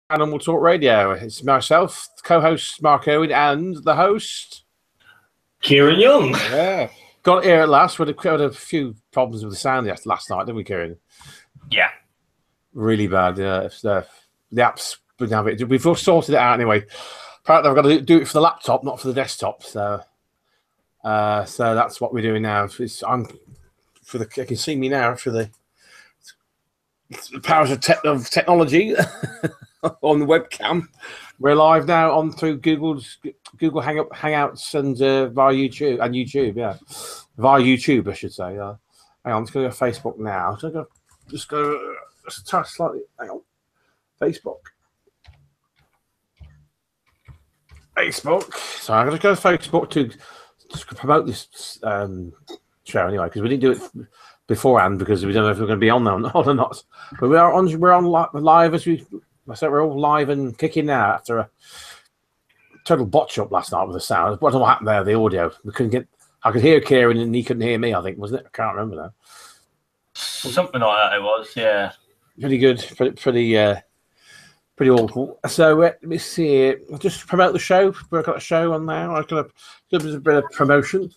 Animal Talk Radio. It's myself, co-host Mark Owen, and the host Kieran Young. Yeah, got it here at last. We had a few problems with the sound last night, didn't we, Kieran? Yeah, really bad. Yeah, it's the apps we have it. We've all sorted it out anyway. Apparently, I've got to do it for the laptop, not for the desktop. So that's what we're doing now. You can see me now for the powers of technology on the webcam. We're live now on through Google Hangouts and via YouTube. Yeah, via YouTube, I should say. Hang on, I'm just going to go Facebook now. So just try slightly. Hang on, Facebook. So I'm going to go to Facebook to just promote this show anyway, because we didn't do it beforehand because we don't know if we're going to be on there or not. But we're on live as I said, we're all live and kicking now after a total botch up last night with the sound. What happened there? The audio. I could hear Kieran and he couldn't hear me, I think, wasn't it? I can't remember now. Something like that it was, yeah. Pretty good. Pretty awful. So let me see. I'll just promote the show. We've got a show on now. I've got a bit of promotion.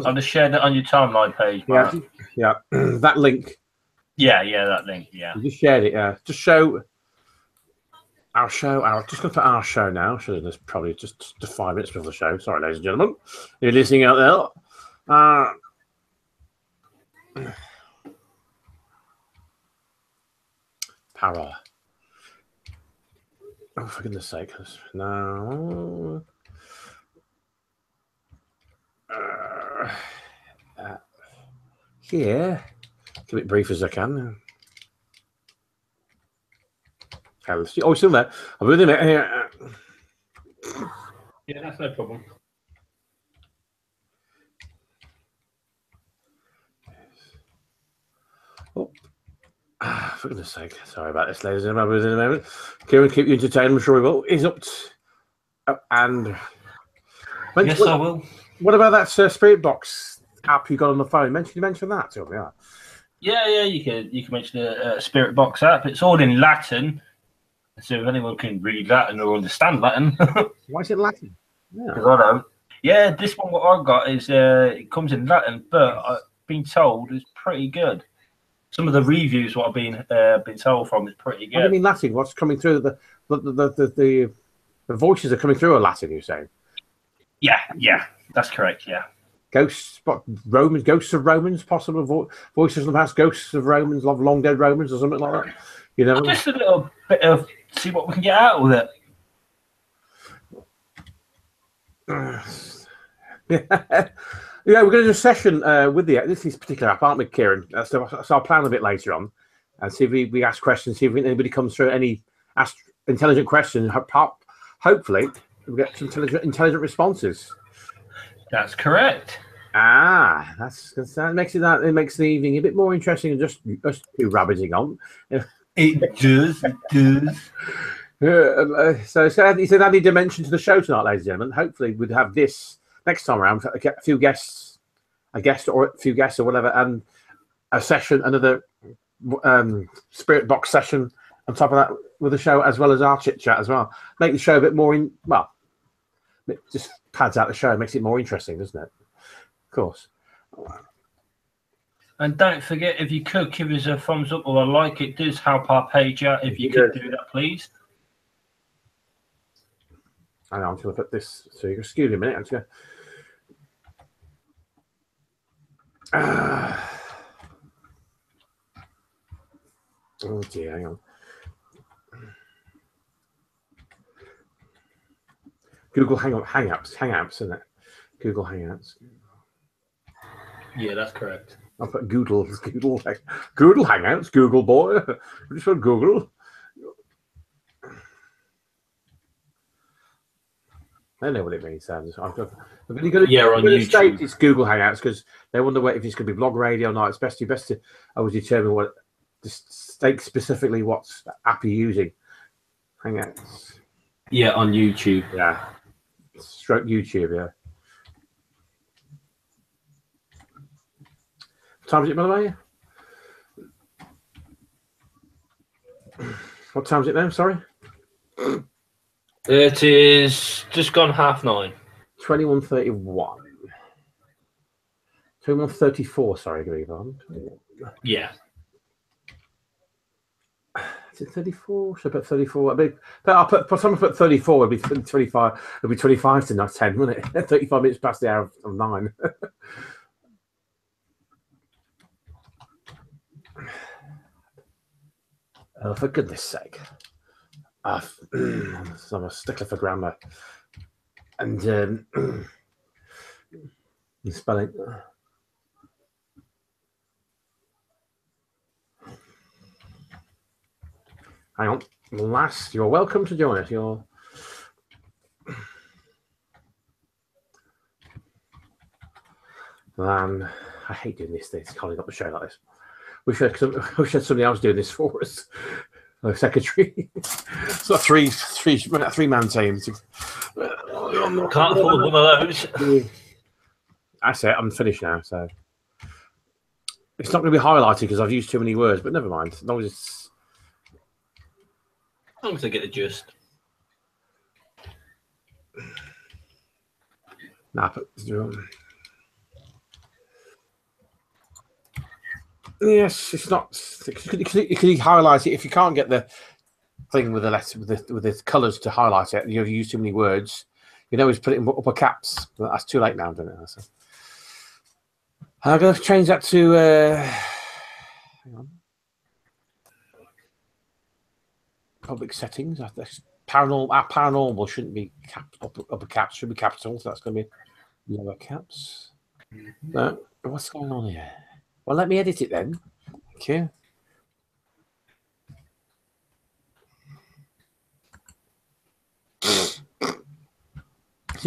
I'll just share that on your timeline page, Mark. Yeah. That link. Yeah, that link, yeah. You just shared it, yeah. Just show our show. Just going to put our show now. Should have just probably just 5 minutes before the show. Sorry, ladies and gentlemen. You're listening out there. Power. Oh, for goodness sake. No. Here. Keep it brief as I can. Oh, still there. I'm with him here. Yeah, that's no problem. Oh, for goodness sake. Sorry about this, ladies and gentlemen. In a moment. Kieran, keep you entertained. I'm sure we will. He's up and... Yes, I will. What about that Spirit Box app you got on the phone? You mentioned that to me, yeah. Yeah, you can mention the Spirit Box app. It's all in Latin. So if anyone can read Latin or understand Latin. Why is it Latin? Because I don't. Yeah, this one what I've got is it comes in Latin, but I've been told it's pretty good. Some of the reviews what I've been told from is pretty good. What do you mean Latin? What's coming through? The voices are coming through are Latin, you're saying? Yeah, that's correct, yeah. Ghosts of Romans, possible voices of the past, ghosts of Romans, long dead Romans, or something like that. You know, just a little bit of see what we can get out of it. Yeah, we're going to do a session with this particular app, aren't we, Kieran? So I'll plan a bit later on and see if we ask questions, see if anybody comes through ask intelligent questions. Hopefully, we'll get some intelligent responses. That's correct. That makes it makes the evening a bit more interesting than just two rabbiting on. It does. So he said add a dimension to the show tonight, ladies and gentlemen. Hopefully we'd have this next time around, get a few guests, or whatever, and a session, another Spirit Box session on top of that with the show, as well as our chit chat as well. Make the show a bit more it just pads out the show, makes it more interesting, doesn't it? Of course. And don't forget, if you could give us a thumbs up or a like, it does help our page out. If you could do that, please. Hang on, I'm going to put this. So you excuse me a minute. I'm just going to. Oh dear, hang on. Google Hangouts, isn't it? Google Hangouts. Yeah, that's correct. I'll put Google Hangouts, Google boy. I just put Google. I don't know what it means. On YouTube. It's Google Hangouts because they wonder if it's going to be blog radio or not. It's best to always determine what state specifically what app you're using. Hangouts. Yeah, on YouTube. Yeah. Stroke YouTube, yeah. What time is it, by the way? What time is it now? Sorry. It is just gone 9:30. 21:31. 21:34, sorry, Green. Yeah. Is it 34? Should I put 34? I'll put someone put 34. It'd be 25. It'd be 25 to not 10, wouldn't it? 35 minutes past the hour of 9. Oh, for goodness sake. I'm a stickler for grammar. And spelling. Hang on. Last, you're welcome to join us. I hate doing these things, calling up the show like this. We should have somebody else doing this for us. A secretary. It's not a three-man team. Can't afford one of those. That's it. I'm finished now, so it's not going to be highlighted because I've used too many words. But never mind. As long as I get the gist. Nah, but yes, it's not. You can highlight it if you can't get the thing with the letter with the colours to highlight it. You've used too many words. You know, he's put it in upper caps. But that's too late now, isn't it? So I'm going to change that to. Hang on. Public settings. Paranormal shouldn't be upper caps. Should be capital. So that's going to be lower caps. No, what's going on here? Well, let me edit it then. Thank you. So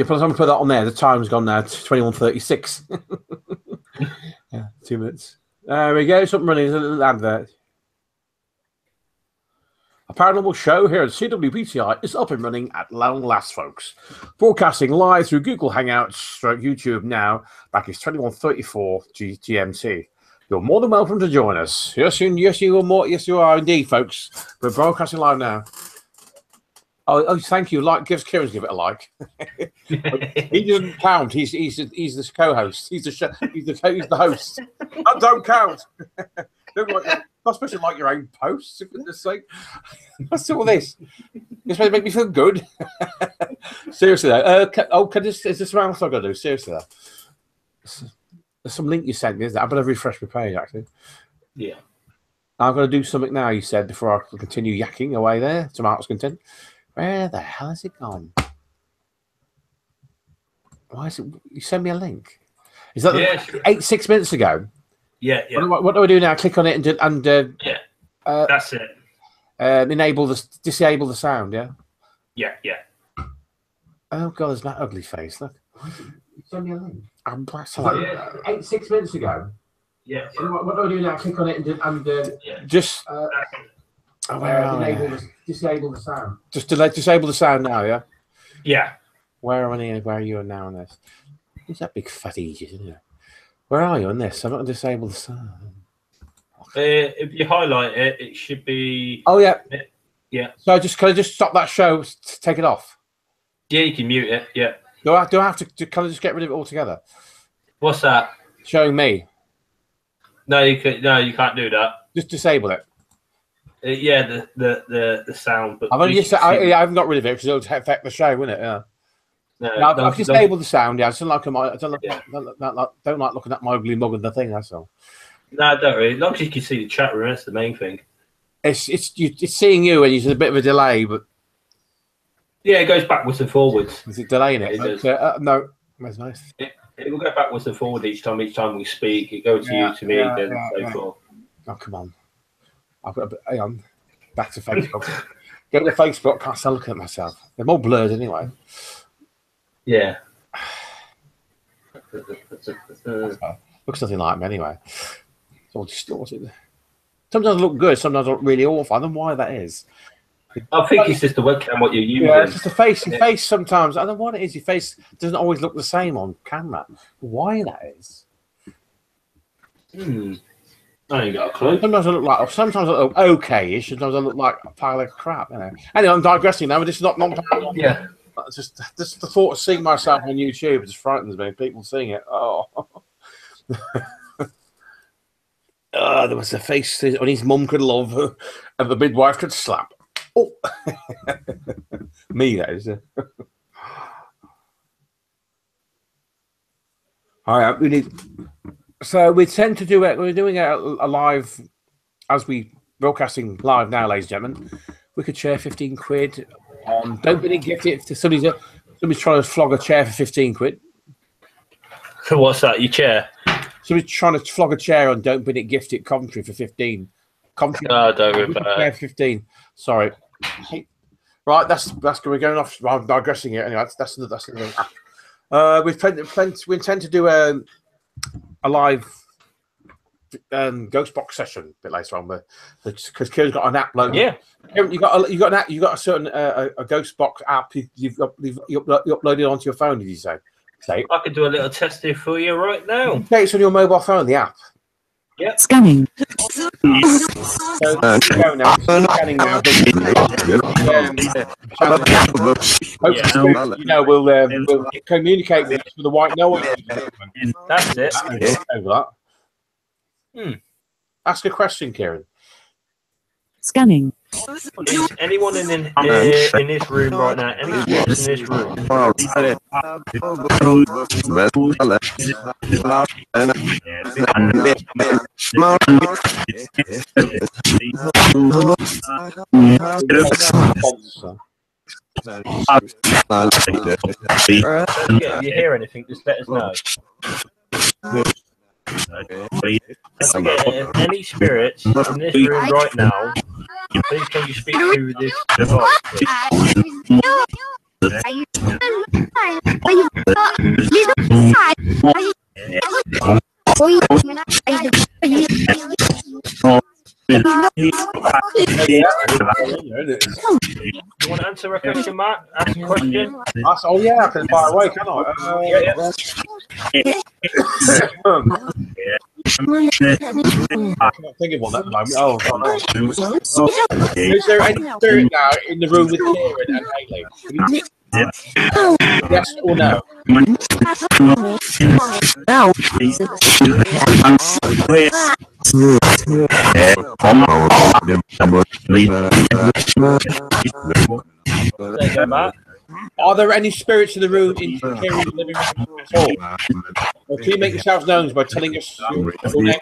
if I'm put that on there, the time's gone now to 21:36. Yeah, 2 minutes. There we go. Something running. There's a little advert. A paranormal show here at CWPTR is up and running at long last, folks. Broadcasting live through Google Hangouts, YouTube now. Back is 21:34 GMT. You're more than welcome to join us. Yes, you are indeed, folks. We're broadcasting live now. Oh, thank you. Give it a like. He doesn't count. He's the co-host. He's the host. That don't count. Not supposed to like your own posts, for goodness sake. What's all this? You're supposed to make me feel good. Seriously though. Is this what else I've got to do? Seriously though. There's some link you sent me, isn't there? I better refresh my page, actually. Yeah. I'm going to do something now, you said, before I continue yakking away there. Tomatoes content. Where the hell has it gone? Why is it? You send me a link. Is that 6 minutes ago? Yeah. What do I do now? Click on it and yeah. That's it. Disable the sound, yeah? Yeah. Oh, God, there's that ugly face. Look. You send me a link. 6 minutes ago. Yeah. What do I do now? Click on it and just disable the sound. Just disable the sound now, yeah. Yeah. Where are you now on this? Who's that big fat idiot, isn't it? Where are you on this? I'm not going to disable the sound. If you highlight it, it should be. Oh yeah. Yeah. So can I just stop that show? Take it off. Yeah, you can mute it. Yeah. Do I have to? Can I just get rid of it altogether? What's that? Showing me. No, you can't do that. Just disable it. Yeah, the sound. But I haven't got rid of it because it'll affect the show, won't it? Yeah. No, I've disabled the sound. Yeah, I don't like looking at my ugly mug and the thing. That's all. No, don't really. As long as you can see the chat room, that's the main thing. It's seeing you, and there's a bit of a delay, but yeah, it goes backwards and forwards. Is it delaying it? No, that's nice. It will go backwards and forward each time we speak. It goes to you, to me, then so forth. Oh, come on. Hang on. Back to Facebook. Go to Facebook. Can't start looking at myself. They're more blurred anyway. Yeah. Looks nothing like me anyway. It's all distorted. Sometimes I look good, sometimes I look really awful. I don't know why that is. I think it's just the webcam what you're using. Yeah, it's just the face. Your face sometimes. I don't know what it is. Your face doesn't always look the same on camera. Why that is? I ain't got a clue. Sometimes I look okay-ish. Sometimes I look like a pile of crap. You know. Anyway, I'm digressing now. But this is not paranormal. Yeah. Just the thought of seeing myself on YouTube just frightens me. People seeing it. Oh. There was a face on his mum could love and the midwife could slap. Oh, me, that is. All right, we need. So we tend to do it. We're doing a live as we broadcasting live now, ladies and gentlemen. We could share 15 quid on. Don't be gift it to somebody's trying to flog a chair for 15 quid. So what's that? Your chair? Somebody's trying to flog a chair on Don't Bin It Gift It Coventry for 15. Coventry. Don't worry about it. 15. Sorry. Right, that's we're going off. I'm digressing here. Anyway, that's another. We intend to do a live ghost box session a bit later on, because Kieran's got an app loaded. Yeah, Kieran, you got an app. You got a certain a ghost box app you've uploaded onto your phone. Did you say? I can do a little test here for you right now. Okay, it's on your mobile phone, the app. Yeah. Scanning. So, go now. Scanning now. Hopefully, we'll communicate with the white noise. That's it. Over that. Ask a question, Kieran. Scanning. Is anyone in this room right now? Anyone in this room? If you hear anything, just let us know. If any spirits in this room right now, please can you speak through this device? You want to answer a question, Matt? Ask a question. Oh yeah, I can fire away, can I? I can't think of one at the moment. Oh, is there any spirit now in the room with Kieran and Hayley? Yes or no? There you go, Matt. Are there any spirits in the room in Kieran's living room at all? Or can you make yourselves known by telling us your name?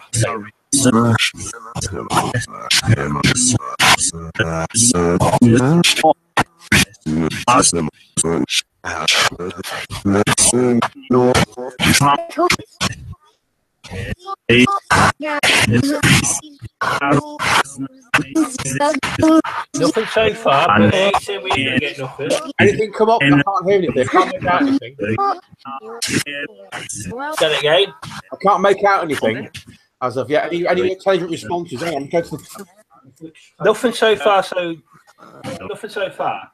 Nothing so far, but they said we didn't get nothing. Anything come up? I can't hear anything. I can't make out anything. Say it again. I can't make out anything as of yet. Any intelligent responses? Hang on, go to the... Nothing so far, so... Nothing so far.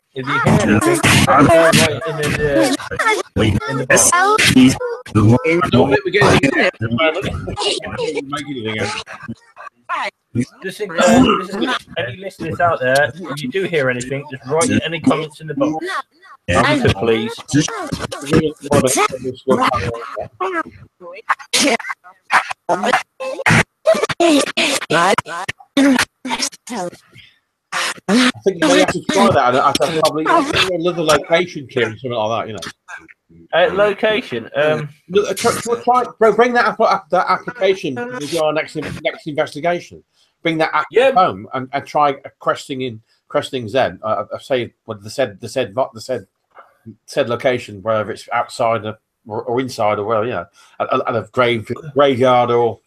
If you hear anything, right in the box. Just in any listeners out there, if you do hear anything, just write any comments in the box. Answer, please. think you may have to try that at probably another location, Kim, something like that. You know. Location. Try, bro. Bring that application with your next investigation. Bring that app home and try questioning Zen. Say what the said location, wherever it's outside or inside or well, at a graveyard or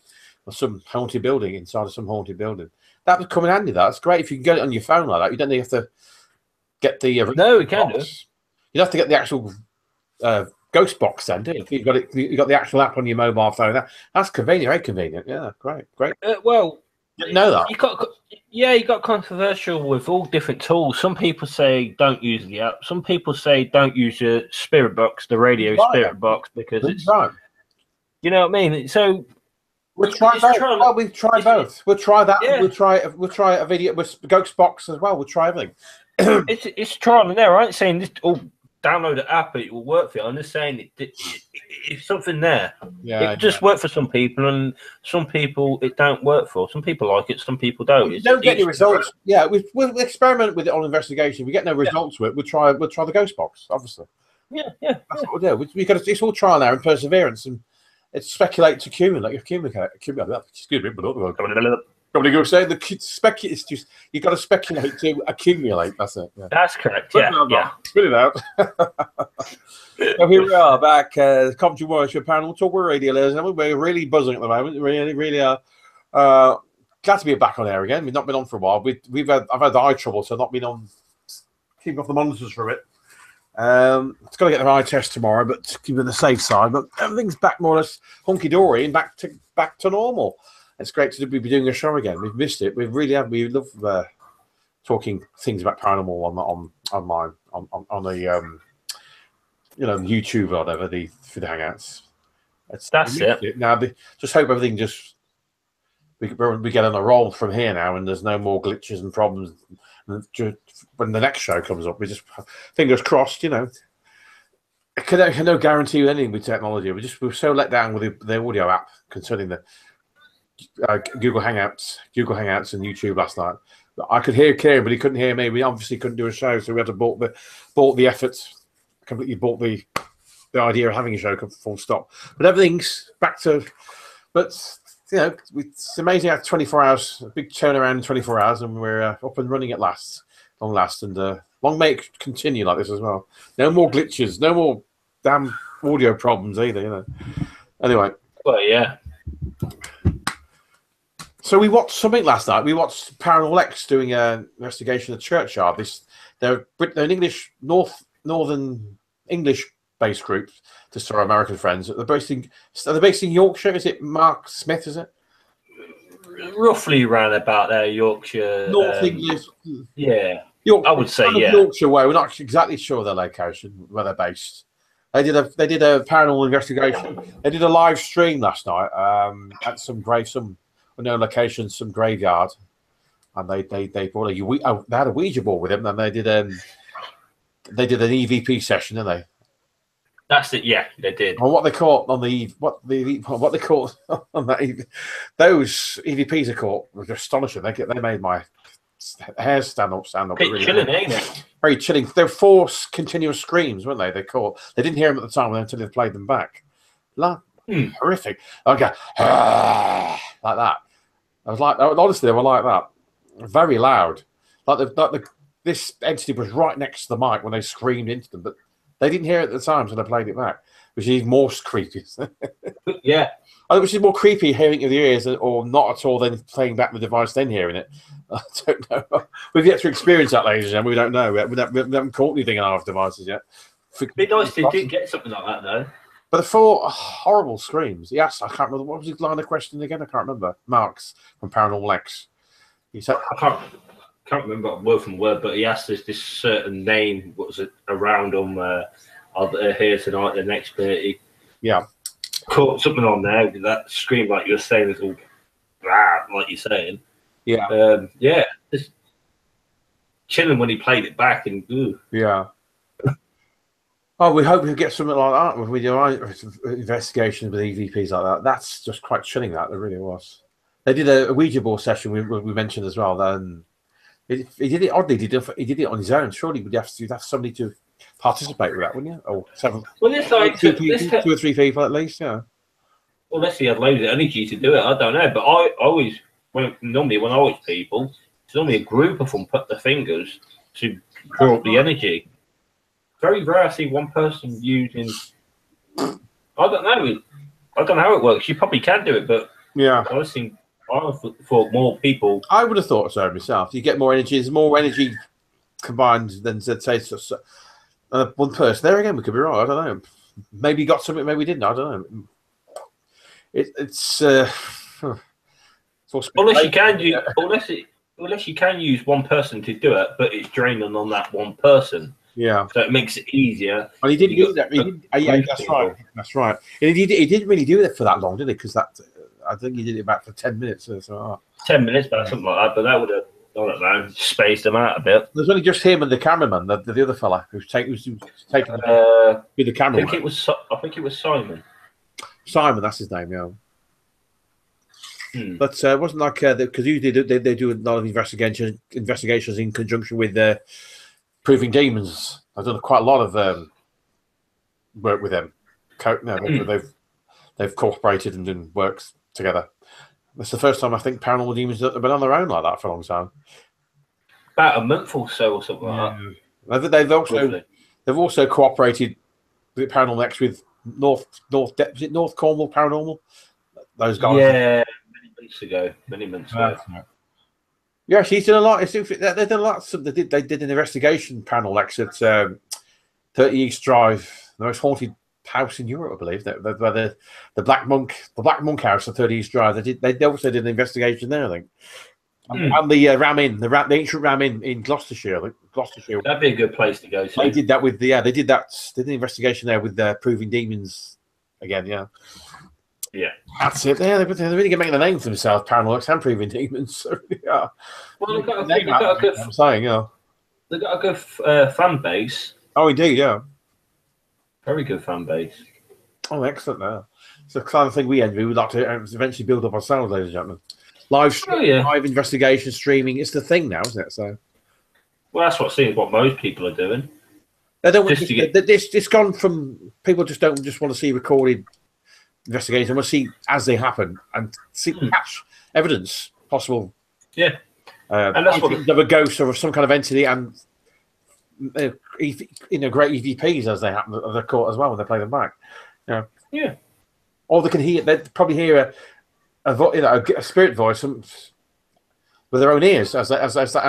some haunted building inside of some haunted building. That would come in handy. That's great if you can get it on your phone like that. You don't have to get the no, we can do. You'd have to get the actual ghost box then, do you? You've got it. You got the actual app on your mobile phone. That's convenient. Very convenient. Yeah, great. Well, didn't know that. You got controversial with all different tools. Some people say don't use the app. Some people say don't use your spirit box, the radio spirit box, because it's right. You know what I mean? So we'll try both. We'll try both. We'll try that. Yeah. We'll try a video with ghost box as well. We'll try everything. It's trial and error. I ain't saying this. Download the app, it will work for you. I'm just saying it's something there. Yeah, it just works for some people, and some people it don't work for. Some people like it, some people don't. You don't get any results. Yeah, we'll experiment with it on investigation. If we get no results with it, we'll try the ghost box, obviously. Yeah. That's what we'll do. We got it's all trial and error and perseverance, and it's speculate to accumulate. Excuse me, Probably go say it's just you got to speculate to accumulate. That's it. Yeah. That's correct. Yeah. Spit it out. So here we are back, Coventry&Warwickshire Paranormal Talk Radio. We're really buzzing at the moment. Really are glad to be back on air again. We've not been on for a while. I've had eye trouble, so I've not been on. Keeping off the monitors for a bit. It's got to get the eye test tomorrow, but to keep it on the safe side. But everything's back more or less hunky dory and back to normal. It's great to be doing a show again. We've missed it. We really have. We love talking things about paranormal on the YouTube or whatever for the hangouts. That's it. Now, just hope everything we get on a roll from here now, and there's no more glitches and problems. And when the next show comes up, we just fingers crossed. I can no guarantee anything with technology. We're so let down with the audio app concerning the. Google Hangouts and YouTube last night. I could hear Kieran, but he couldn't hear me. We obviously couldn't do a show, so we had to bought the efforts. Completely bought the idea of having a show full stop. But everything's back to. But it's amazing how 24 hours, a big turnaround in 24 hours, and we're up and running at last, long last, and long may it continue like this as well. No more glitches, no more damn audio problems either. Anyway. Well, yeah. So we watched something last night. We watched Paranormal X doing an investigation of the churchyard. They're an northern English-based group, just our American friends. They're based in Yorkshire. Is it Mark Smith? Is it roughly around about there, Yorkshire? North English. Yeah, Yorkshire, I would say Yorkshire way. We're not exactly sure of their location, where they're based. They did a paranormal investigation. They did a live stream last night at some location, some graveyard, and they brought they had a Ouija board with them, and they did an EVP session, didn't they? That's it. Yeah, they did. And what they caught on what they caught on that those EVPs are caught was astonishing. They made my hairs stand up. Really chilling, ain't it? Very chilling. There were 4 continuous screams, weren't they? They didn't hear them at the time until they played them back. Horrific. Okay, like that. I was like, honestly, they were like that. Very loud. This entity was right next to the mic when they screamed into them, but they didn't hear it at the time, so they played it back, which is even more creepy. Yeah. Which is more creepy hearing it with your ears or not at all, then playing back the device, then hearing it. I don't know. We've yet to experience that, ladies and gentlemen. We don't know. We haven't caught anything on our devices yet. It'd be nice if you did get something like that, though. But the 4 horrible screams. Yes, I can't remember. What was his line of question again? I can't remember. Mark's from Paranormal X. He said, I can't remember word from word, but he asked us this certain name. What was it around them? Here tonight, the next bit. Yeah. Caught something on there with that scream, like you're saying, it's all like you're saying. Yeah. Just chilling when he played it back and yeah. Oh, we hope we get something like that when we do our investigations with EVPs like that. That's just quite chilling. That it really was. They did a Ouija board session we mentioned as well. Then He did it oddly. He did it on his own. Surely you'd have somebody to participate with that, wouldn't you? Or several. Well, it's like two or three people at least. Yeah. Unless he had loads of energy to do it, I don't know. But I always, normally when I watch people, it's normally a group of them put their fingers to draw up the energy. Very rare I see one person using. I don't know. I don't know how it works. You probably can do it, but yeah, I thought more people. I would have thought so myself. You get more energy. There's more energy combined than say one person. There again, we could be right. I don't know. Maybe you got something. Maybe we didn't. I don't know. It's unless you can use one person to do it, but it's draining on that one person. Yeah, so it makes it easier. And he didn't do that. That's right. That's right. And he didn't really do it for that long, did he? Because I think he did it about for 10 minutes. 10 minutes, but something like that. But that would have, I don't know, spaced them out a bit. There's only just him and the cameraman, the other fella who's taking the camera. I think it was Simon. Simon, that's his name. Yeah. But it wasn't like because usually they do a lot of investigations in conjunction with Proving Demons. I've done quite a lot of work with them. They've cooperated and done works together. It's the first time I think Paranormal Demons have been on their own like that for a long time. About a month or so, or something like that. They've also cooperated with Paranormal X with North Cornwall Paranormal. Those guys. Yeah. Many months ago. Yeah, she's done a lot. They've done a lot. They did an investigation panel at 30 East Drive, the most haunted house in Europe, I believe. The Black Monk House at 30 East Drive. They also did an investigation there, I think. And the ancient Ram Inn in Gloucestershire. That'd be a good place to go to. They did that with They did an investigation there with Proving Demons again. Yeah. Yeah, that's it. They're really making a name for themselves, Paranormal and Proving Demons. So, yeah. Well, they've got a good. I'm saying, yeah. They've got a good fan base. Oh, indeed, yeah. Very good fan base. Oh, excellent. Yeah. It's the kind of thing we envy. We'd like to eventually build up ourselves, ladies and gentlemen. Live investigation, streaming. It's the thing now, isn't it? So. Well, that's what most people are doing. They don't. It's gone from people just don't just want to see recorded investigations. I want to see as they happen and catch evidence possible. Yeah, and that's what of a ghost or of some kind of entity, and great EVPs as they happen. They're caught as well when they play them back. Yeah. Or they can hear. They probably hear a spirit voice with their own ears as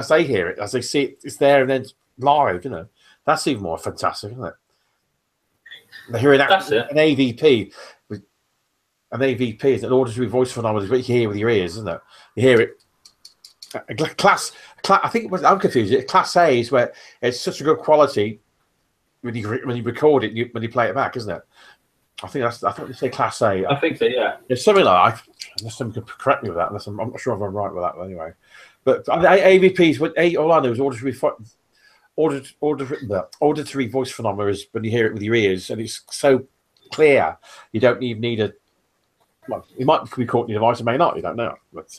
they hear it, as they see it. It's there and then live. That's even more fantastic, isn't it? They're hearing an AVP. An AVP is an auditory voice phenomenon, what you hear with your ears, isn't it? You hear it. I think I'm confused. Class A is where it's such a good quality when you record it, when you play it back, isn't it? I thought they say Class A. I think so. Yeah. It's something like that. Unless someone could correct me with that. I'm not sure if I'm right with that. But anyway, but AVPs. All I know is auditory voice phenomena is when you hear it with your ears, and it's so clear you don't even need a. Well, it might be caught in your device, it may not. You don't know. But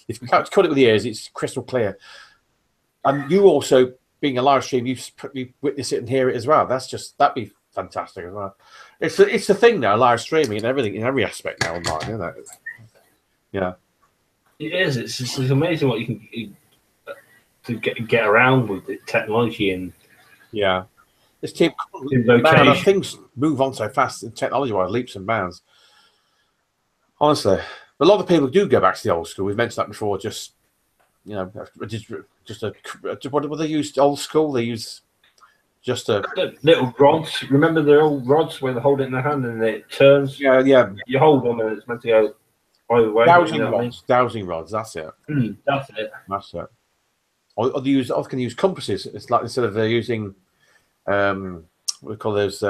if you cut it with the ears, it's crystal clear. And you also, being a live stream, you witness it and hear it as well. That'd be fantastic as well. It's the thing now, live streaming and everything in every aspect now online, isn't it? Yeah. It is. It's amazing what you can get around with the technology and It's things move on so fast, technology-wise, leaps and bounds. Honestly, a lot of people do go back to the old school. We've mentioned that before. What do they use? Old school. They use just a little rods. Remember the old rods where they hold it in their hand and it turns. Yeah. You hold them and it's meant to go either way. Dowsing rods. That's it. That's it. That's it. Or they can use compasses. It's like instead of using what we call those.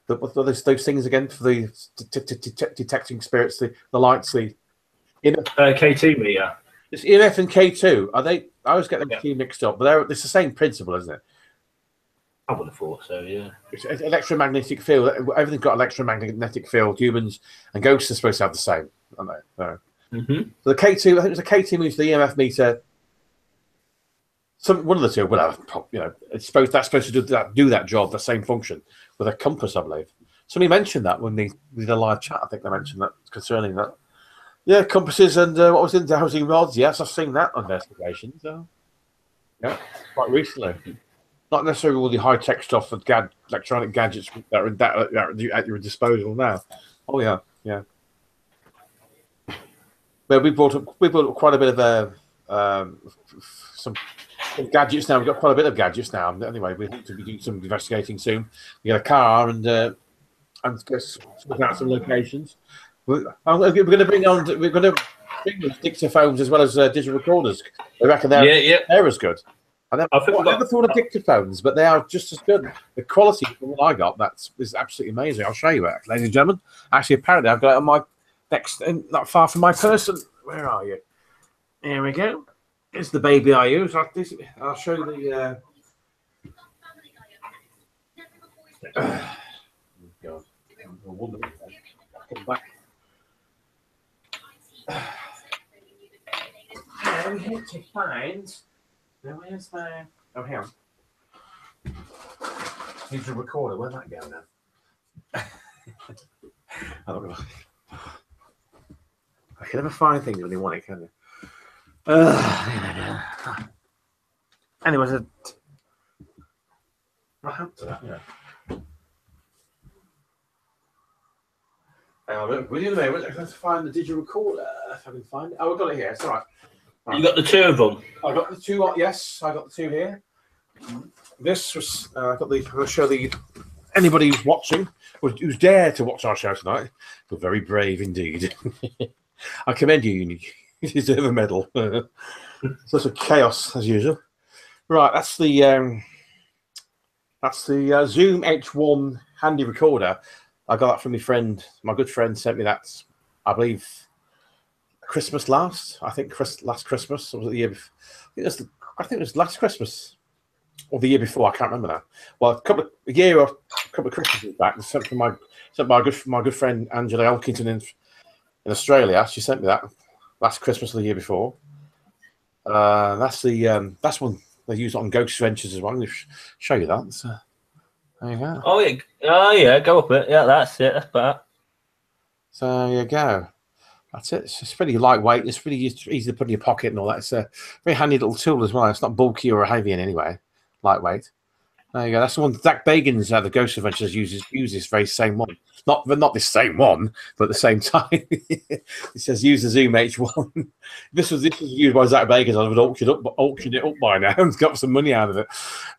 Those things again for the detecting spirits, the lights, the K2 meter. It's EMF and K2. Are they? I always get them two mixed up, but it's the same principle, isn't it? I would have thought so. Yeah. It's electromagnetic field. Everything's got electromagnetic field. Humans and ghosts are supposed to have the same, aren't they? So, so the K2. I think it was the K2 means the EMF meter. one of the two will have, that's supposed to do that job, the same function with a compass, I believe. Somebody mentioned that when they did a live chat. I think they mentioned that concerning that. Yeah, compasses and what was in the housing rods. Yes, I've seen that on investigations. Yeah, quite recently. Not necessarily all the high-tech stuff with electronic gadgets that are at your disposal now. Oh yeah. But we brought up quite a bit of some gadgets now. We've got quite a bit of gadgets now. Anyway, we hope to be doing some investigating soon. We get a car and go out some locations. We're going to bring those dictaphones as well as digital recorders. I reckon they're as good. I never thought of dictaphones, but they are just as good. The quality from what I got is absolutely amazing. I'll show you it, ladies and gentlemen. Actually, apparently I've got it on my next, not far from my person. Where are you? Here we go. It's the baby I use. I'll show you the. God, wonderful. Come back. We had to find. Now, where's my. Oh, hang on. Here's the recorder. Where'd that go now? I don't know. I can never find things when you want it, can you? Anyways, what happened to that? Yeah. Let's find the digital recorder if I can find it. Oh, I've got it here. It's all right. You got the two of them? I got the two. Yes, I got the two here. This was. I'll show anybody who's watching, who's dared to watch our show tonight. You're very brave indeed. I commend you. You deserve a medal. So it's a chaos as usual. Right, that's the Zoom H1 handy recorder. I got that from my friend. My good friend sent me that. I believe Christmas last. I think last Christmas, or was it the year before? I think it was last Christmas or the year before. I can't remember now. Well, a couple of Christmases back, sent by my good friend Angela Elkington in Australia. She sent me that last Christmas of the year before. That's one they use on Ghost Ventures as well. I'll show you that. So, there you go. Oh yeah, go up it. Yeah, that's it. That's better. So there you go. That's it. It's pretty lightweight. It's pretty easy to put in your pocket and all that. It's a very handy little tool as well. It's not bulky or heavy in any way. Lightweight. There you go. That's the one Zach Bagan's the Ghost Adventures uses this very same one. Not this same one, but at the same time. It says use the Zoom H1. This was used by Zach Bagan's. I would auction it up by now and got some money out of it.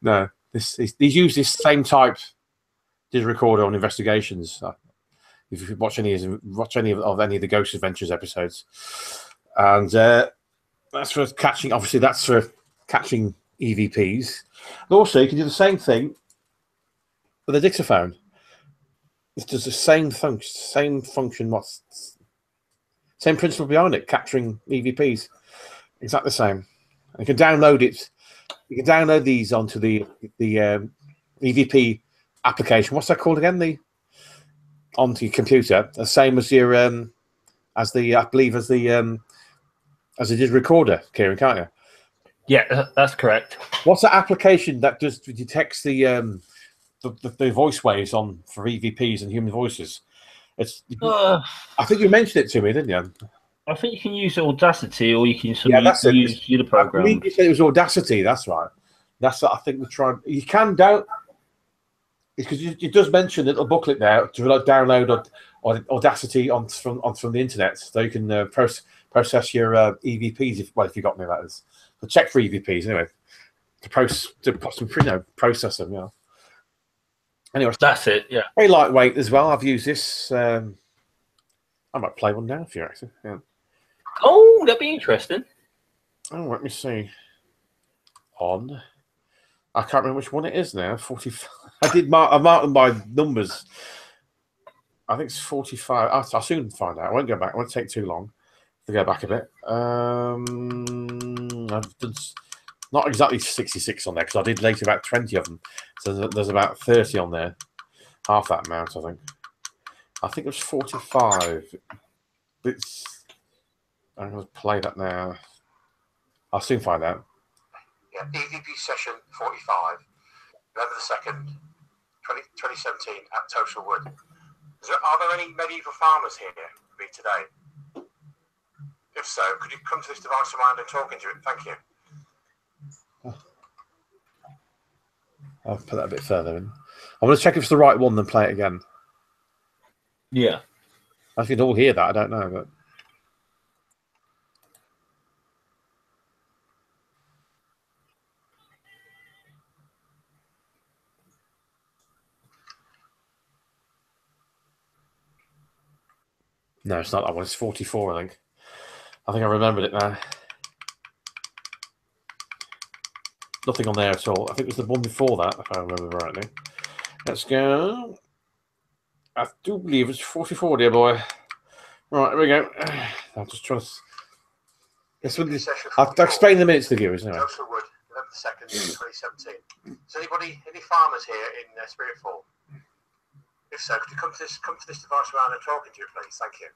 No, these use this same type digital recorder on investigations. If you watch any of the Ghost Adventures episodes, and that's for catching. Obviously, that's for catching EVPs. And also, you can do the same thing with a dictaphone. It does the same function, same principle behind it, capturing EVPs. Exactly the same. You can download it. You can download these onto the EVP application. What's that called again? Onto your computer, the same as your as the digital recorder, Kieran, can't you? Yeah, that's correct. What's that application that detects the voice waves for EVPs and human voices? I think you mentioned it to me, didn't you? I think you can use Audacity, or you can use the program. I believe you said it was Audacity. That's right. That's what I think we tried. You can download. Because it does mention a little booklet there to download Audacity from the internet, so you can process your EVPs if you got any letters. So check for EVPs anyway to process them. Yeah. Anyway, that's it. Yeah. Very lightweight as well. I've used this. I might play one now if you're actually. Yeah. Oh, that'd be interesting. Oh, let me see. I can't remember which one it is now. 45. I marked them by numbers. I think it's 45. I'll soon find out. I won't go back. It won't take too long to go back a bit. I've done not exactly 66 on there because I did later about 20 of them. So there's about 30 on there. Half that amount, I think. I think it was 45. I'm going to play that now. I'll soon find out. Yeah, EVP session 45, November the 2nd, 2017 at Total Wood. Are there any medieval farmers here with me today? If so, could you come to this device of mine and talk into it? Thank you. I'll put that a bit further in. I'm going to check if it's the right one, then play it again. Yeah. I think you'd all hear that. I don't know, but. No, it's not that one. It's 44, I think. I think I remembered it now. Nothing on there at all. I think it was the one before that, if I remember rightly. Let's go. I do believe it's 44, dear boy. Right, here we go. I'll just try to... I'll explain in a minute to the viewers. Anyway. Wood, November 2nd, 2017. Is any farmers here in spirit form? If so, could you come to this device around and talking to you, please? Thank you.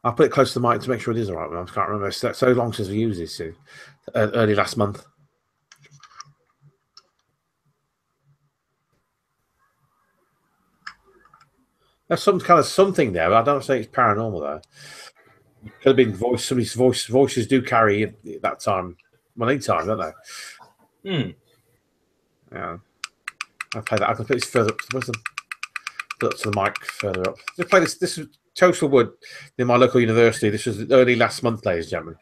I'll put it close to the mic to make sure it is all right. I can't remember. It's so long since we used this early last month. There's some kind of something there, but I don't say it's paranormal though. Could have been somebody's voices do carry at that time. Well, any time, don't they? Yeah. I'll play that. I can put this further up. Put up to the mic further up. Just play this. This is Total Wood in my local university. This was early last month, ladies and gentlemen.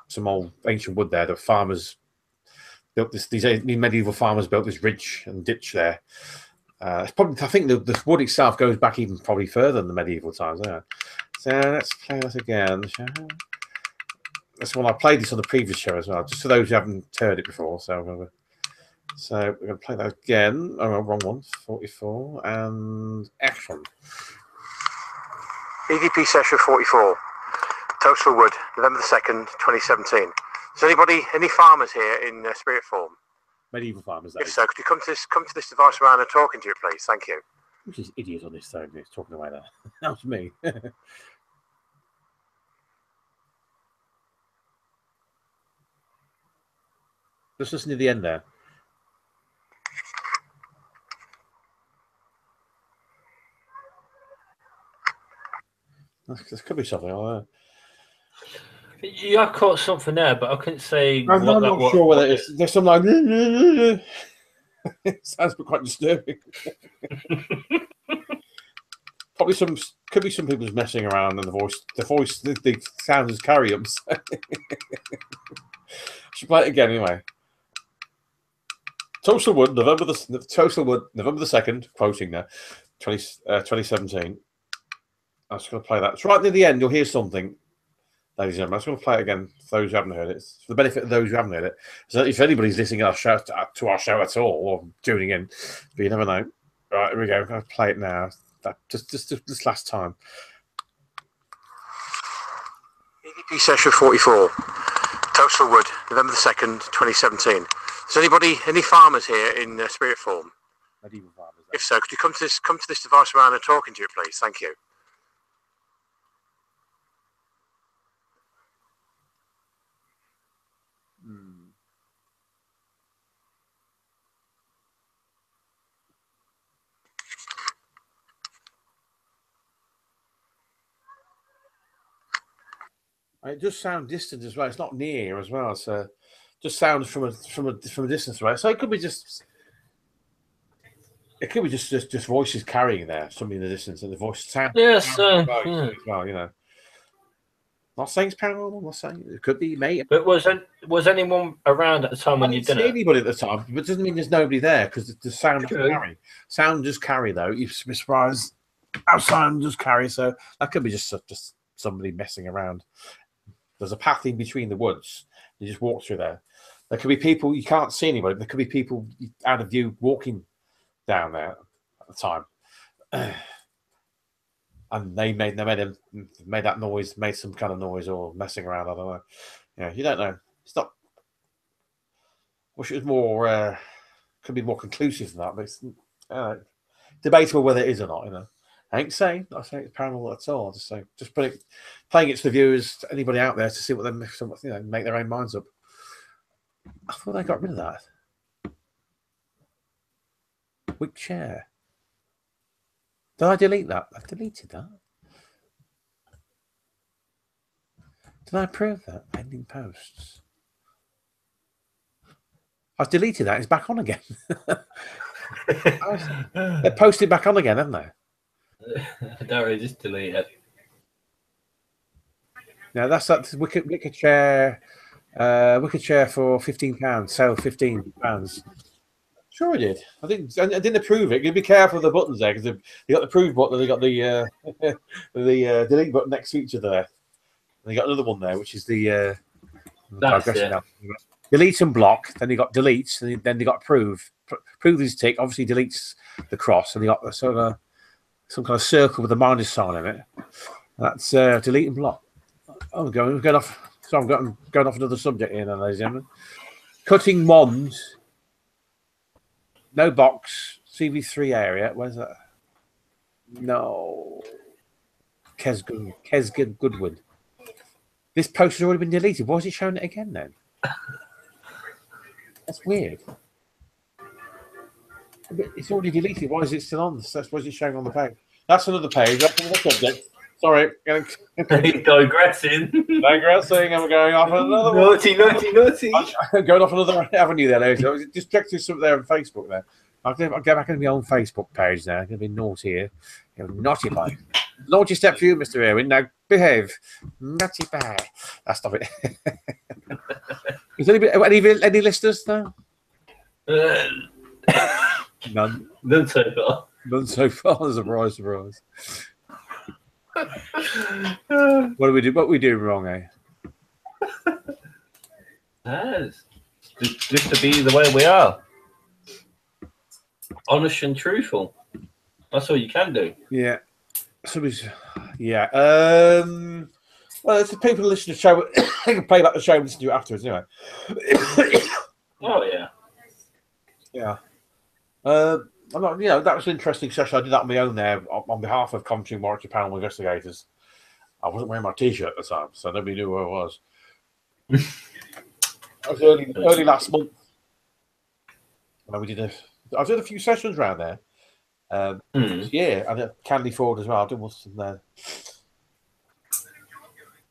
Some old ancient wood there. The farmers built this. These medieval farmers built this ridge and ditch there. It's probably. I think the wood itself goes back even probably further than the medieval times. Yeah. So let's play that again. That's one I played this on the previous show as well, just for those who haven't heard it before. So we're going to play that again. Oh, wrong one. 44 and action. EVP session 44. Total Wood, November the 2nd, 2017. Is any farmers here in spirit form? Medieval farmers. If so, could you come to this device around and talking to you, please? Thank you. Which is idiot on this phone? He's talking away there. That was me. Just listen to the end there. There could be something like that. Yeah, I caught something there, but I couldn't say. I'm not sure whether it's. There's some like. It sounds quite disturbing. Probably could be some people just messing around, and the sound is carry them. So. Should play it again anyway. Total Wood, November the 2nd, quoting there, 2017. I'm just going to play that. It's right near the end. You'll hear something, ladies and gentlemen. I'm just going to play it again for those who haven't heard it. It's for the benefit of those who haven't heard it. So if anybody's listening to our show at all or tuning in, but you never know. Right, here we go. I'm going to play it now. Just this last time. EVP session 44. Total Wood, November the 2nd, 2017. Is any farmers here in spirit form? Medieval farmers. If so, could you come to this device around and talking to you, please? Thank you. It does sound distant as well. It's not near as well. So just sounds from a distance, right? So it could be just voices carrying there, something in the distance, and the voice sound. Yes, as well, you know. Not saying it's paranormal. Not saying it could be, mate. But was anyone around at the time when you did it? Anybody at the time, but it doesn't mean there's nobody there because the sound does carry. Sound does carry though. You'd be surprised how sound does carry. So that could be just somebody messing around. There's a path in between the woods. You just walk through there. There could be people, you can't see anybody. There could be people out of view walking down there at the time. And they made that noise, made some kind of noise or messing around. I don't know. Yeah, you don't know. It's not. Wish it was more, could be more conclusive than that, but it's debatable whether it is or not, you know. I ain't saying it's paranormal at all. Just playing it to the viewers, anybody out there, to see what they make their own minds up. I thought they got rid of that. Which chair? Did I delete that? I've deleted that. Did I approve that? Pending posts. I've deleted that. It's back on again. They're posted back on again, haven't they? Don't really, just delete it. Now that's that wicker chair. Wicker chair for £15. Sale £15. Sure, I did. I didn't approve it. You be careful of the buttons there, because they got the approve button, and they got the delete button next to each other there. And they got another one there, which is the delete and block. Then they got delete, and then they got approve. Approve is tick. Obviously deletes the cross, and they got sort of some kind of circle with a minus sign in it. That's delete and block. Oh, I'm going off. So I'm going off another subject here, now, ladies and gentlemen. Cutting wands. No box. CV3 area. Where's that? No. Kesgood Goodwin. This post has already been deleted. Why is it showing it again then? That's weird. It's already deleted. Why is it still on? Why is it showing on the page? That's another page. That's another subject. Sorry. Digressing. Digressing, and we're going off another Naughty. I'm going off another avenue there, ladies. I was distracted something there on Facebook there. I'll go back into my own Facebook page now. I'm going to be naughty here. Naughty boy. Naughty step for you, Mr. Irwin. Now behave. Naughty boy. Stop it. Is there any listeners now? None. None so far. None so far. Surprise. What do we do? What we do wrong, eh? Just to be the way we are. Honest and truthful. That's all you can do. Yeah. Well, it's the people who listen to the show. They can play back the show and listen to it afterwards, anyway. Oh yeah. Yeah. I'm not, that was an interesting session. I did that on my own there on behalf of Coventry&Warwickshire Paranormal investigators. I wasn't wearing my T-shirt at the time, so nobody knew where I was. I was early last month. I did a few sessions around there. Yeah, and at Canley Ford as well. I did one there.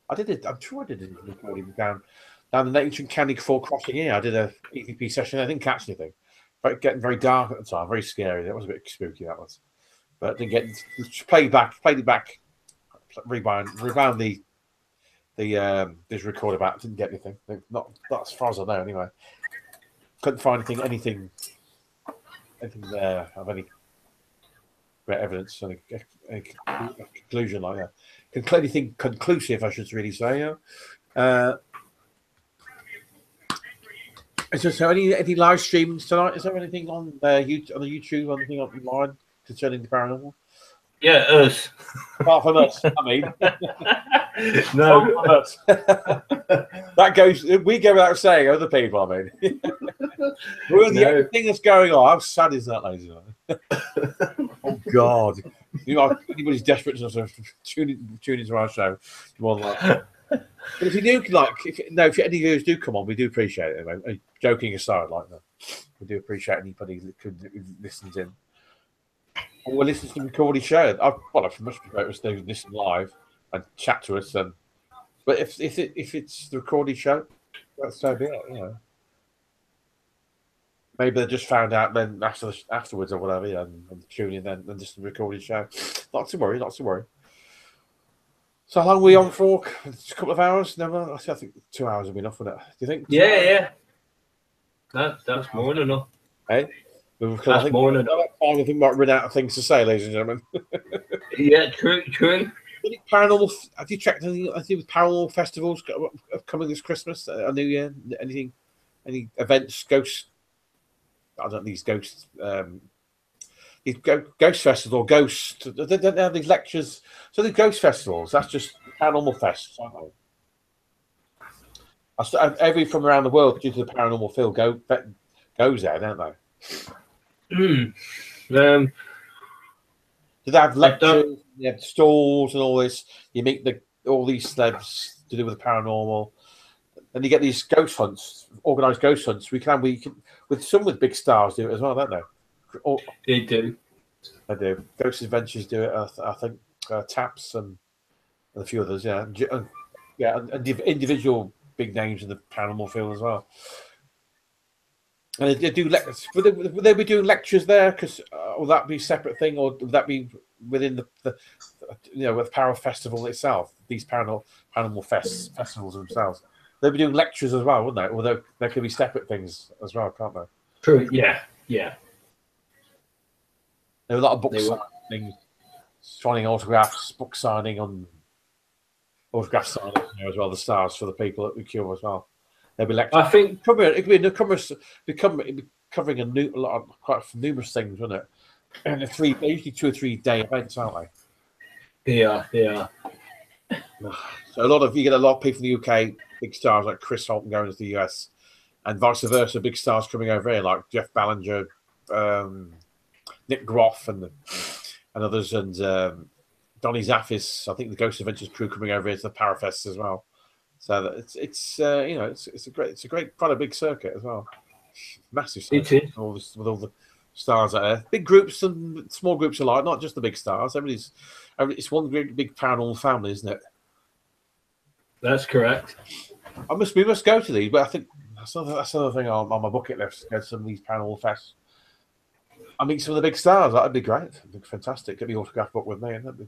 I did it. I'm sure I did it recording down the ancient Canley Ford crossing here. I did a EVP session. I didn't catch anything. Getting very dark at the time, very scary. That was a bit spooky. That was, but didn't get played it back, rewound the this recorder back. Didn't get anything. Not as far as I know, anyway. Couldn't find anything there of any great evidence, any conclusion like that. Anything conclusive, I should really say. Is there any live streams tonight? Is there anything on the YouTube, anything online concerning the paranormal? Yeah, us. Apart from us, I mean. No. Us. That goes. We go without saying. Other people, I mean. We're the only thing that's going on. How sad is that, ladies and gentlemen? Oh God! Anybody's desperate to tune into our show, more than like. But if you do if any viewers do come on, we do appreciate it. Anyway. Joking aside, like that, we do appreciate anybody that could listen in. Or we'll listen to the recorded show. I'd much prefer us to listen live and chat to us. But if it's the recorded show, that's so be it. Maybe they just found out then afterwards or whatever, and tune in then just the recorded show. Not to worry. So how long are we on for? A couple of hours? No, I think 2 hours will be enough, wouldn't it? Do you think? Yeah. That's more than enough. Hey? That's more than enough. I think we might run out of things to say, ladies and gentlemen. Yeah, true. Paranormal. Have you checked anything with paranormal festivals coming this Christmas, a New Year? Anything? Any events? Ghosts? I don't know, these ghosts. These ghost festivals or ghosts. They don't have these lectures. So the ghost festivals. That's just paranormal fests, aren't they? Every from around the world due to the paranormal field goes there, don't they? There's They have lectures, you have stalls and all this. You meet all these celebs to do with the paranormal, and you get these ghost hunts, organised ghost hunts. We can with big stars do it as well, don't they? They do. They do. Ghost Adventures do it. I think Taps and a few others. Yeah, and individual big names in the paranormal field as well. And they do lectures. Would they be doing lectures there? Because will that be a separate thing, or would that be within the with Power Festival itself? These paranormal festivals themselves, they'd be doing lectures as well, wouldn't they? Or there could be separate things as well, can't they? True. Yeah. Yeah. There were a lot of book signing autographs, book signing on autograph signing there as well. The stars for the people at the cure as well. They'll be lecturing. I think it could be covering quite numerous things, wouldn't it? And usually 2 or 3 day events, aren't they? They are. So you get a lot of people in the UK, big stars like Chris Holton going to the US, and vice versa, big stars coming over here like Jeff Ballinger, Nick Groff, and others, and Donny Zaffis. I think the Ghost Adventures crew coming over here to the Parafest as well. So it's a great quite a big circuit as well, massive circuit. It is. With all the stars out there, big groups and small groups alike, not just the big stars. It's one big paranormal family, isn't it? That's correct. We must go to these, but I think that's another thing on my bucket list. Go to some of these paranormal fests. I meet some of the big stars. That'd be great. That'd be fantastic. Get the autograph book with me, and that'd be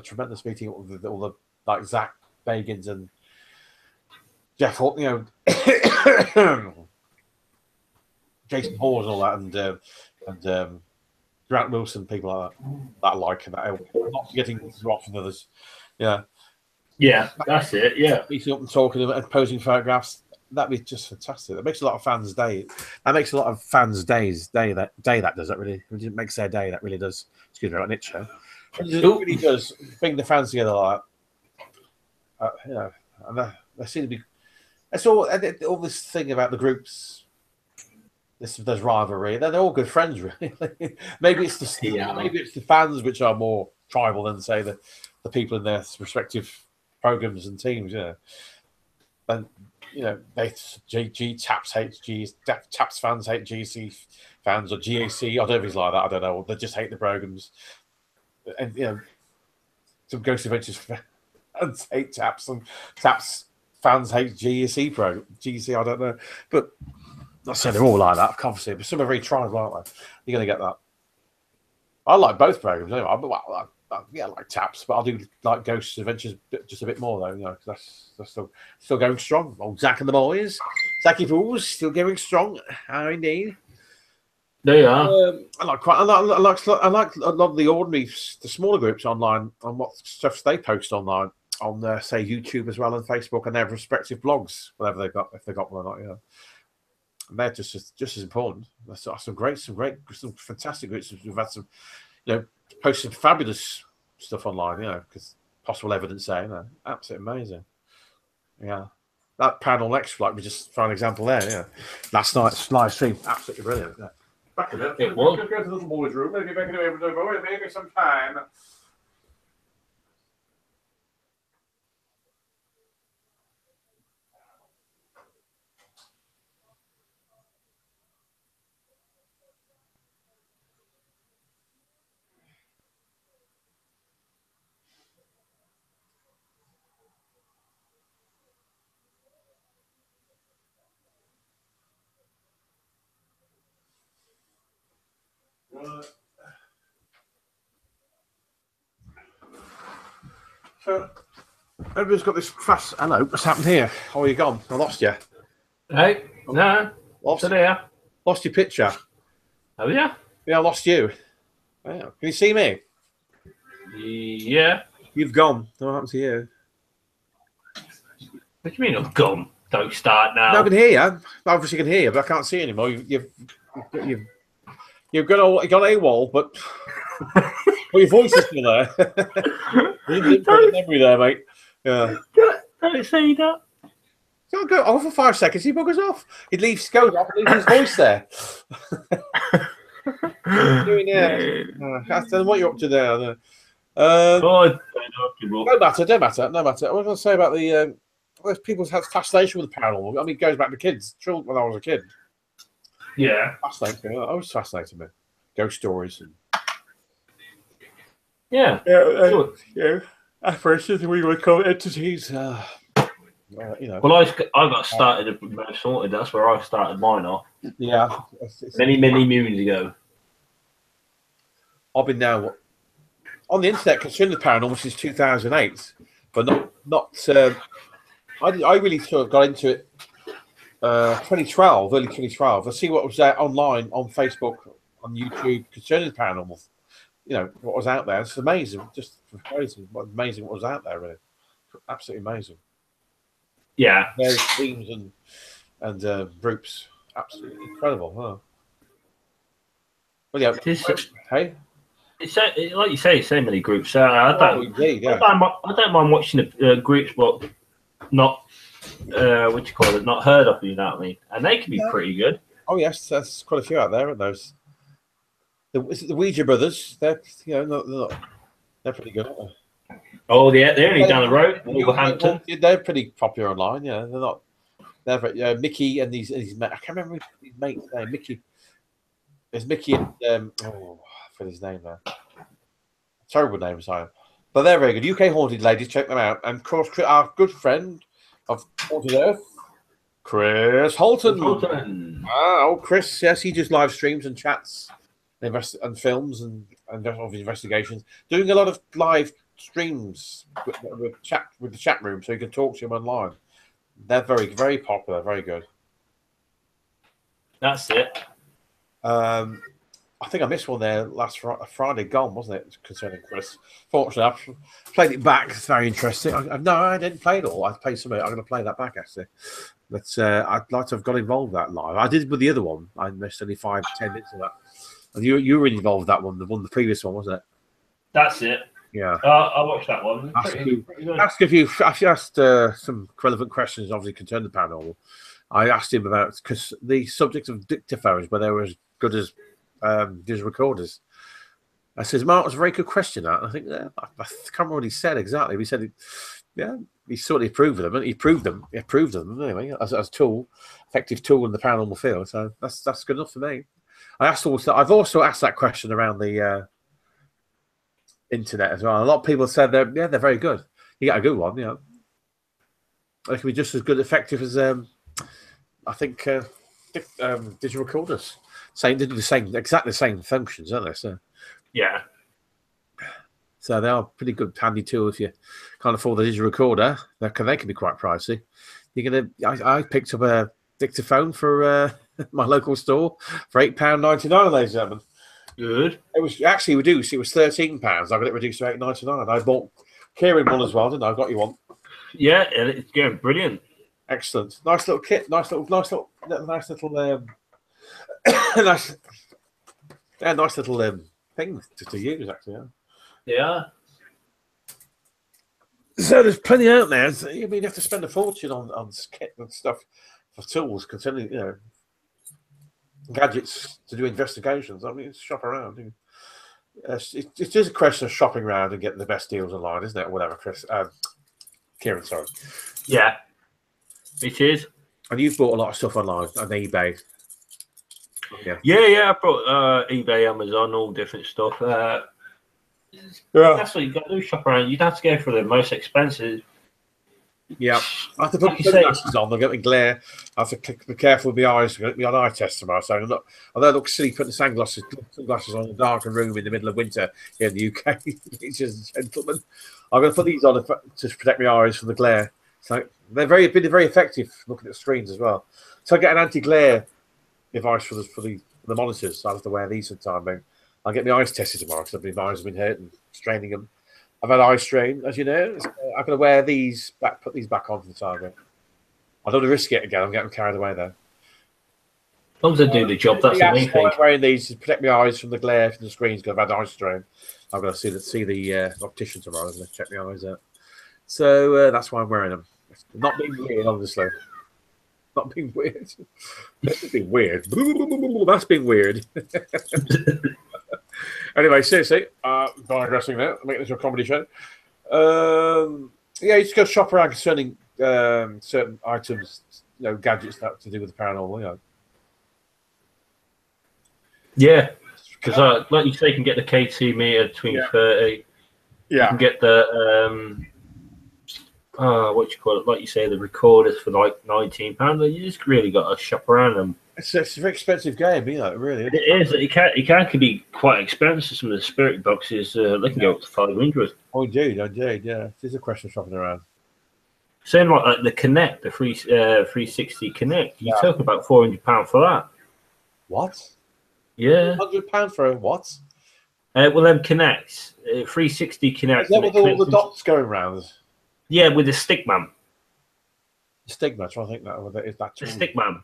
tremendous meeting all the like Zach Bagans and Jeff Holt, Jason Hawes and all that, and Grant Wilson, people like that I like, and that not getting rock from others. Yeah, that's it. Yeah, meeting up and talking and posing photographs. That'd be just fantastic. That makes a lot of fans' day. That makes a lot of fans' day. That does. That really makes their day. That really does. Excuse me, like Nietzsche. It really does bring the fans together like that. And they seem to be. It's all this thing about the groups. There's rivalry. They're all good friends, really. Maybe it's the fans which are more tribal than say the people in their respective programs and teams. And Taps hates G. Taps fans hate GC fans, or GAC. I don't know if he's like that. I don't know. Or they just hate the programs. And some Ghost Adventures fans hate Taps, and Taps fans hate GC. I don't know, but not saying they're all like that, obviously. But some are very tribal, aren't they? You're going to get that. I like both programs anyway. I like Taps, but I do like Ghost Adventures just a bit more though. Because that's still going strong. Old Zach and the boys, Zachy Fools, still going strong. How indeed. They are. I like a lot of the smaller groups online on what stuff they post online on say YouTube as well and Facebook and their respective blogs, whatever they've got, if they've got one or not. And they're just as important. That's some fantastic groups. We've had some, posted fabulous stuff online, because possible evidence there, absolutely amazing. Yeah. That panel next flight, we just found an example there, Last night's live stream, absolutely brilliant. Yeah. Back a bit. It was. Go to the little boys' room, maybe back away, maybe some time. So, everybody's got this fast. Hello, what's happened here? Oh, you gone? I lost you. Hey, no, Lost your picture. Oh yeah. Yeah, I lost you. Yeah. Can you see me? Yeah. You've gone. What happened to you? What do you mean I've gone? Don't start now. No, I can hear you. I obviously can hear you, but I can't see anymore. You've got AWOL, but your voice is still there. You didn't put the memory there, mate. Yeah. Don't say that. So I'll go off for 5 seconds. He buggers off. He goes off and leaves his voice there. doing there? What you're up to there? No matter. I was going to say about the people's fascination with the paranormal. I mean, it goes back to kids. When I was a kid. Yeah. Fascinating. It always fascinated me. Ghost stories. And... Yeah. Apparitions, we would call entities. Well, I got started at Most Haunted. That's where I started mine off. Yeah. Many moons ago. I've been now on the internet concerning the paranormal since 2008, but not. I really sort of got into it 2012, early 2012. I see what was there online on Facebook, on YouTube concerning the paranormal. What was out there. It's amazing, just crazy. Amazing what was out there, really. Absolutely amazing. Yeah. Various teams and groups. Absolutely incredible, huh? Well, yeah. Hey? It's like you say, so many groups. I don't mind watching the groups, but not not heard of. You know what I mean? And they can be pretty good. Oh yes, there's quite a few out there, aren't those? The Ouija brothers. They're they're pretty good, aren't they? Oh yeah, they're only down the road, Wolverhampton. They're pretty popular online. Yeah, they're not. They're very, Mickey and these. I can't remember his mate's name. Mickey. There's Mickey and for his name there. Terrible name, sorry. But they're very good. UK Haunted ladies, check them out. And of course, our good friend of Haunted Earth, Chris Holton. Chris, yes, he does live streams and chats and films and investigations. Doing a lot of live streams with the chat room, so you can talk to him online. They're very, very popular, very good. That's it. I think I missed one there last Friday gone, wasn't it? Concerning Chris. Fortunately, I played it back. It's very interesting. No, I didn't play it all. I played some of it. I'm going to play that back, actually. But I'd like to have got involved with that live. I did with the other one. I missed only 5-10 minutes of that. And you were involved with that one, the previous one, wasn't it? That's it. Yeah. I watched that one. I asked some relevant questions, obviously, concerning the paranormal. I asked him about, because the subject of dictaphones, but they were as good as digital recorders. I says, Mark, was a very good question. That I think I can't remember what he said exactly. He said, he sort of approved of them, and he approved them anyway as a tool, effective tool in the paranormal field. So that's good enough for me. I've also asked that question around the internet as well. A lot of people said they're very good. You get a good one, They can be just as good, effective as I think digital recorders. They do exactly the same functions, aren't they? So yeah. So they are pretty good, handy tool if you can't afford the digital recorder. They can be quite pricey. I picked up a dictaphone for my local store for £8.99, ladies and gentlemen. Good. It was actually reduced. It was £13. I got it reduced to £8.99. I bought Kieran one as well, didn't I? I got you one. Yeah, it's going brilliant. Excellent. Nice little kit. Nice little nice little thing to use, actually. Yeah. So there's plenty out there. So, you have to spend a fortune on kit and stuff for tools, concerning gadgets to do investigations. I mean, shop around. It is a question of shopping around and getting the best deals online, isn't it? Or whatever, Chris. Kieran, sorry. Yeah, it is. And you've bought a lot of stuff online on eBay. Yeah. I brought eBay, Amazon, all different stuff. That's what you got to do. Shop around. You'd have to go for the most expensive. Yeah, I have to put sunglasses on. They'll get me glare. I have to be careful with my eyes. Get me on eye test tomorrow. So although I look silly putting sunglasses on in a darkened room in the middle of winter here in the UK, ladies and gentlemen, I'm going to put these on to protect my eyes from the glare. So they're very effective looking at screens as well. So I get an anti-glare device for the monitors. So I have to wear these sometimes. I'll get my eyes tested tomorrow because my eyes have been hurt and straining them. I've had eye strain, as you know. I'm going to wear these back, put these back on for the time. I don't want to risk it again. I'm getting carried away there. As long as they do the job, that's the main thing. I'm wearing these to protect my eyes from the glare from the screens because I've had eye strain. I'm going to see the optician tomorrow. I'm going to check my eyes out. So that's why I'm wearing them. Not being weird, obviously. Not being weird. That's being weird. That's being weird. Anyway, seriously, digressing now. Make this a comedy show. Yeah, you just go shop around concerning certain items, gadgets that have to do with the paranormal. Yeah, because like you say, you can get the KT meter between 30. Yeah. You can get the what you call it? Like you say, the recorders for like £19. You just really got to shop around them. It's a very expensive game, really. It is. It can be quite expensive. Some of the spirit boxes, they can go up to 500. Oh, indeed, yeah. It is a question of shopping around. Same like the Connect, the 360 Connect. You're talking about £400 for that. What? Yeah. £100 for a what? Well, them Connects, 360 Connect. Is that with all the dots going around? Yeah, with the Stickman. The Stickman, I think that is that. The Stickman.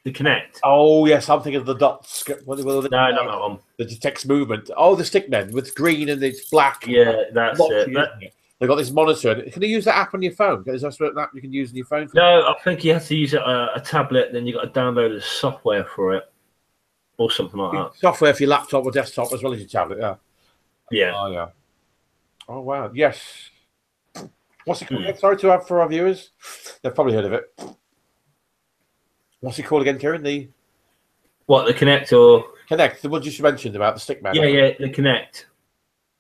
The Connect. Oh, yes, I'm thinking of the dots. No, not that one. The detects movement. Oh, the Stickman with green and it's black. Yeah, that's it. They've got this monitor. Can you use that app on your phone? Is that an app you can use on your phone? No, I think you have to use a tablet, then you've got to download the software for it. Or something like that. Software for your laptop or desktop as well as your tablet, Yeah. Oh, yeah. Oh, wow. Yes. What's it called? Sorry to have for our viewers. They've probably heard of it. What's it called again, Kieran? The Connect or Connect? The one you mentioned about the Stickman. Yeah, the Connect.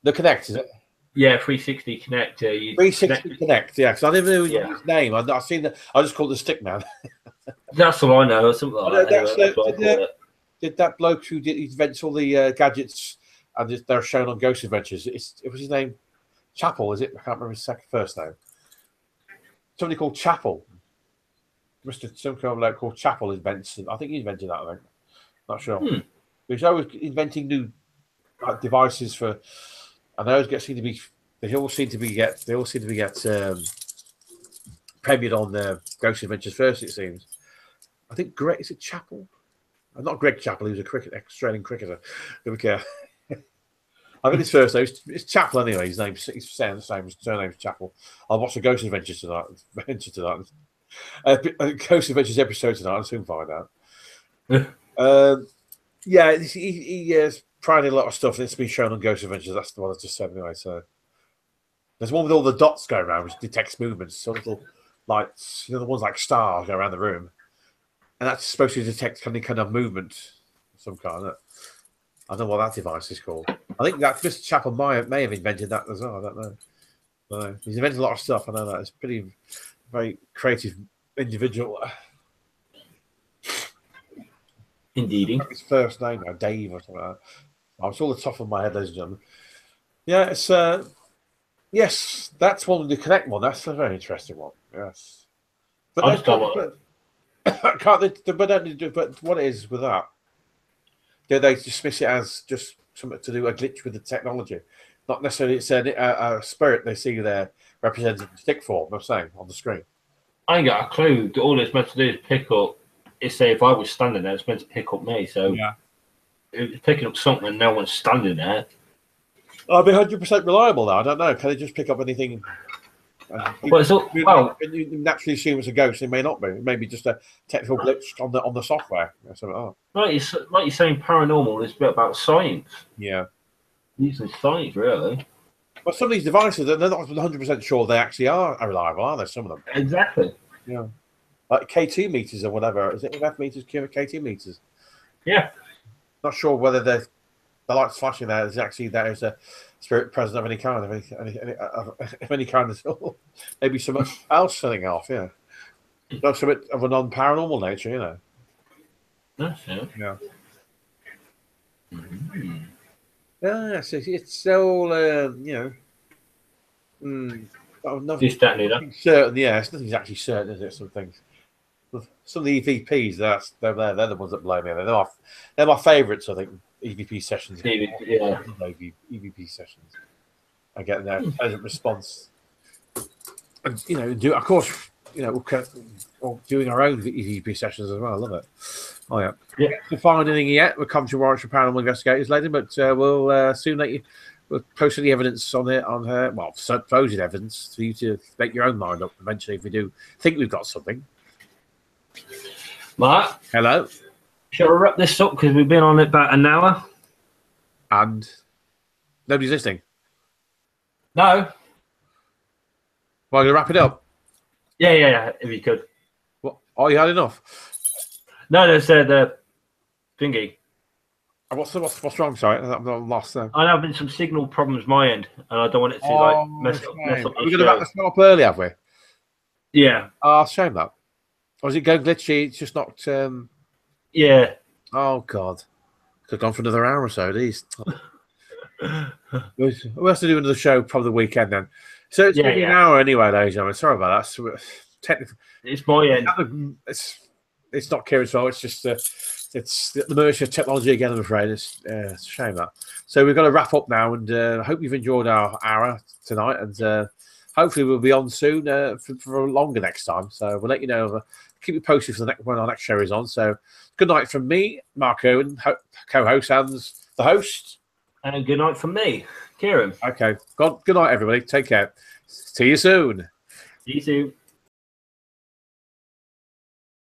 The Connect, is it? Yeah, 360 Connect. 360 Connect. Yeah, because I never knew his name. I've seen that. I just called it the Stickman. That's all I know. Something like that. Did that bloke who invents all the gadgets and they're shown on Ghost Adventures? It was his name. Chapel, is it? I can't remember his first name. Somebody called Chapel. Some kind of bloke called Chapel invents. I think he invented that. I think. Not sure. He's always inventing new devices for. And they all seem to be get premiered on Ghost Adventures first. It seems. I think Greg is it Chapel. Not Greg Chappell, he was Australian cricketer. Don't care. I think his first name is Chappell anyway. He's saying the same. His surname's Chappell. I'll watch the Ghost Adventures tonight. Ghost Adventures episode tonight. I'll soon find out. Yeah, he tried a lot of stuff and it's been shown on Ghost Adventures. That's the one I just said anyway. So there's one with all the dots going around, which detects movements. So little lights, the ones like stars go around the room. And that's supposed to detect any kind of movement of some kind. I don't know what that device is called. I think that Mr. Chappell may have invented that as well. I don't know. He's invented a lot of stuff. I know that. It's pretty very creative individual. Indeed. His first name now, Dave or something like that. It's all the top of my head, ladies and gentlemen. Yeah, it's yes, that's one of the Connect one. That's a very interesting one. Yes. But but what it is with that? Do they dismiss it as just something to do a glitch with the technology? Not necessarily it's a spirit they see there represented in stick form, I'm saying, on the screen. I ain't got a clue. All it's meant to do is pick up. Say if I was standing there, it's meant to pick up me. So it's picking up something and no one's standing there. I'll be 100% reliable now. I don't know. Can they just pick up anything? You naturally assume it's a ghost. It may not be. It may be just a technical glitch on the software. Like you're saying, paranormal is a bit about science. Yeah, using science really. But some of these devices, they're not 100% sure they actually are reliable, are they? Some of them. Exactly. Yeah, like K2 meters or whatever. Is it EMF meters? KT meters? Yeah. Not sure whether the lights flashing there is actually there is a spirit present of any kind, of any kind at all. Maybe something else setting off, yeah. That's a bit of a non-paranormal nature, That's it. Yeah. Mm-hmm. Yeah, it's all, nothing certain, nothing's actually certain, is it? Some things. Some of the EVPs, they're the ones that blow me away. They're my favourites, I think. EVP sessions. EVP sessions. I get their pleasant response. And, of course, we're doing our own EVP sessions as well. I love it. Oh, yeah. Yeah. We'll find anything yet. We'll come to Warwickshire Paranormal Investigators later, but we'll soon let you. We'll post any evidence on her. Well, supposed evidence for you to make your own mind up eventually if we do think we've got something. Mark. Hello. Shall I wrap this up because we've been on it about an hour? And nobody's listening. No. Well, I'm going to wrap it up. Yeah, if you could. What? Oh, you had enough? No, they said the thingy. What's wrong? Sorry, I'm lost there. I know there's been some signal problems my end, and I don't want it to mess up. We're going to wrap this up early, have we? Yeah. Oh, shame that. Or is it going glitchy? It's just not. Yeah. Oh God, could have gone for another hour or so at least. We'll have to do another show probably the weekend then. So it's going to be an hour anyway, ladies and gentlemen. Sorry about that. So, technically, it's my end. It's not Kieran's fault. It's just it's the merge of technology again. I'm afraid it's a shame that. So we've got to wrap up now, and I hope you've enjoyed our hour tonight, and hopefully we'll be on soon for longer next time. So we'll let you know. Keep you posted for the next when our next show is on. So good night from me, Mark Owen, co-host, and the host. And good night from me, Kieran. Okay. Good night, everybody. Take care. See you soon. See you soon.